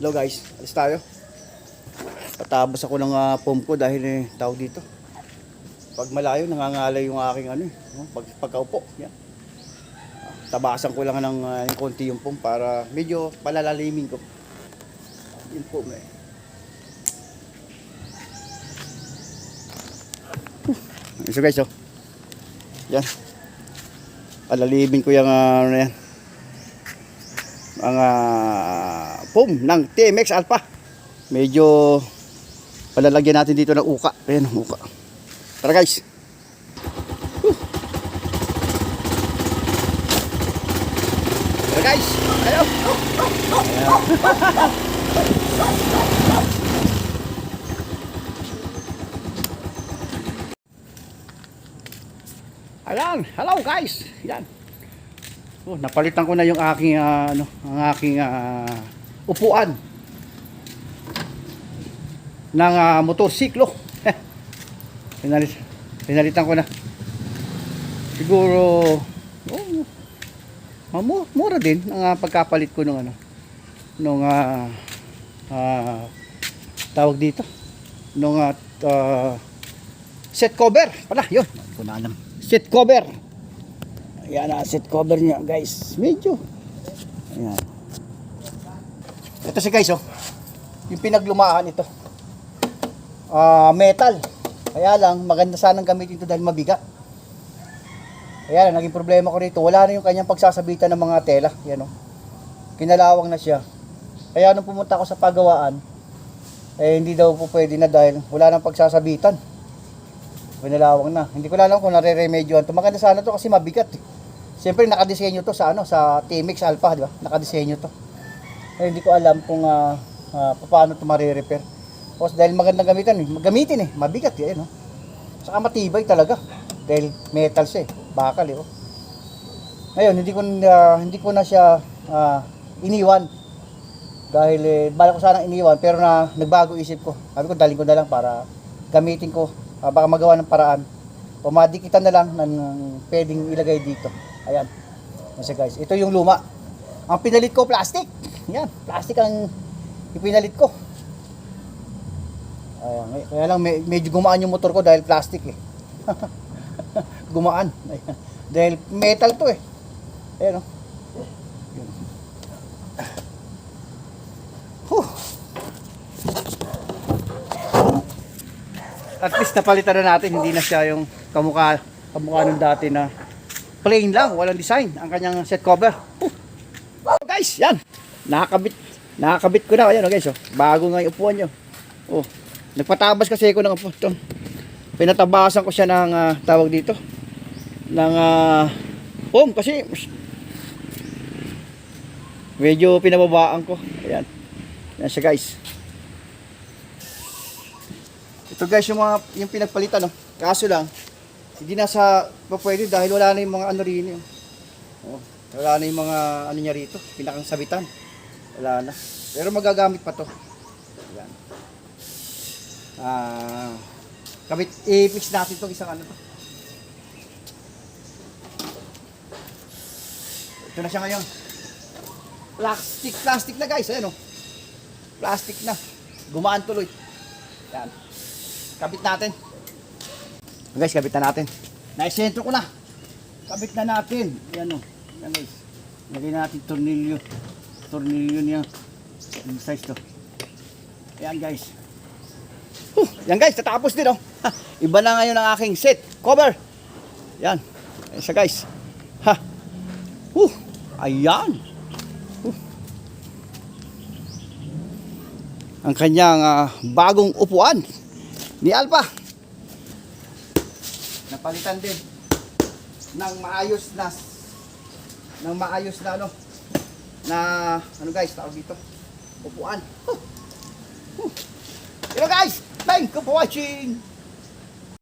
Hello guys, alis tayo. Patabas ako ng foam ko dahil tawag dito. Pag malayo nangangalay yung aking pagkaupo. Yan. Tabasan ko lang ng yung konti yung foam para medyo palalalimin ko. Yung foam eh. So guys, oh. Yan. Palalimin ko yung yan. Ang foam ng TMX Alpha. Medyo palalagyan natin dito ng uka. Ayan ang uka. Tara guys. Tara guys. Ayaw. Ayan. Hello guys. Yan. Oh, napalitan ko na yung aking ang aking upuan ng motorsiklo. Pinalitan ko na. Siguro mura din ang pagkapalit ko nung tawag dito nung seat cover pala yun. Hindi ko na alam. Seat cover. Ayan na, seat cover niya guys. Medyo ayan. Ito si guys, oh. Yung pinaglumaan ito metal. Kaya lang maganda sanang gamitin ito dahil mabigat. Kaya lang naging problema ko rito, wala na yung kanyang pagsasabitan ng mga tela. Yan, oh. Kinalawang na siya. Kaya nung pumunta ako sa pagawaan, hindi daw po pwede na dahil wala nang pagsasabitan. Pinalawang na. Hindi ko alam kung nare-remedyoan to. Maganda sana to kasi mabigat eh. Siyempre nakadesenyo to sa sa TMX Alpha, di ba? Nakadesenyo to. Hindi ko alam kung paano to mare-repair. Tapos dahil magandang gamitin eh, mabigat eh, no. Saka matibay talaga. Dahil metal siya eh, bakal eh, oh. Ngayon hindi ko na siya iniwan. Dahil bala ko sanang iniwan pero nagbago isip ko. Sabi ko daling ko na lang para gamitin ko. Baka magawa ng paraan o madikitan na lang ng pwedeng ilagay dito. Ayan. Kasi guys, ito yung luma. Ang pinalit ko plastic. Yan, plastic ang ipinalit ko. Ayan, kaya lang medyo gumaan yung motor ko dahil plastic eh. Gumaan. Ayan. Dahil metal to eh. Ayan, oh. At least napalitan na natin, hindi na siya yung kamukha nung dati na plain lang, walang design ang kanyang seat cover. So guys, yan. Nakakabit ko na. Ayan, guys, oh. Bago nga yung upuan nyo. Oh, nagpatabas kasi ako ng upuan. Pinatabasan ko siya ng tawag dito ng foam kasi medyo pinababaan ko. Ayan. Yan siya guys. Ito guys yung pinagpalitan, no. Kaso lang hindi na sa pwede dahil wala na yung mga rin. Oh, wala na yung mga niya rito, pinakang sabitan. Wala na. Pero magagamit pa to. Ayan. I-fix natin itong isang to. Ito na siya ngayon. Plastic na guys, ayan, oh. Plastic na. Gumaan tuloy. Yan. Kabit natin. Guys, kabit na natin. Naisentro ko na. Kabit na natin. Yan, o. Yan guys. Lagyan natin tornilyo. Tornilyo niya. Yung size to. Yan guys. Yan guys, tatapos din, o. Iba na ngayon ang aking seat cover. Yan. Ayan siya guys. Ha. Ayan. Ang kanyang bagong upuan ni Alpha. Napalitan din ng maayos na guys, tawag dito upuan. Hello guys, thank you for watching.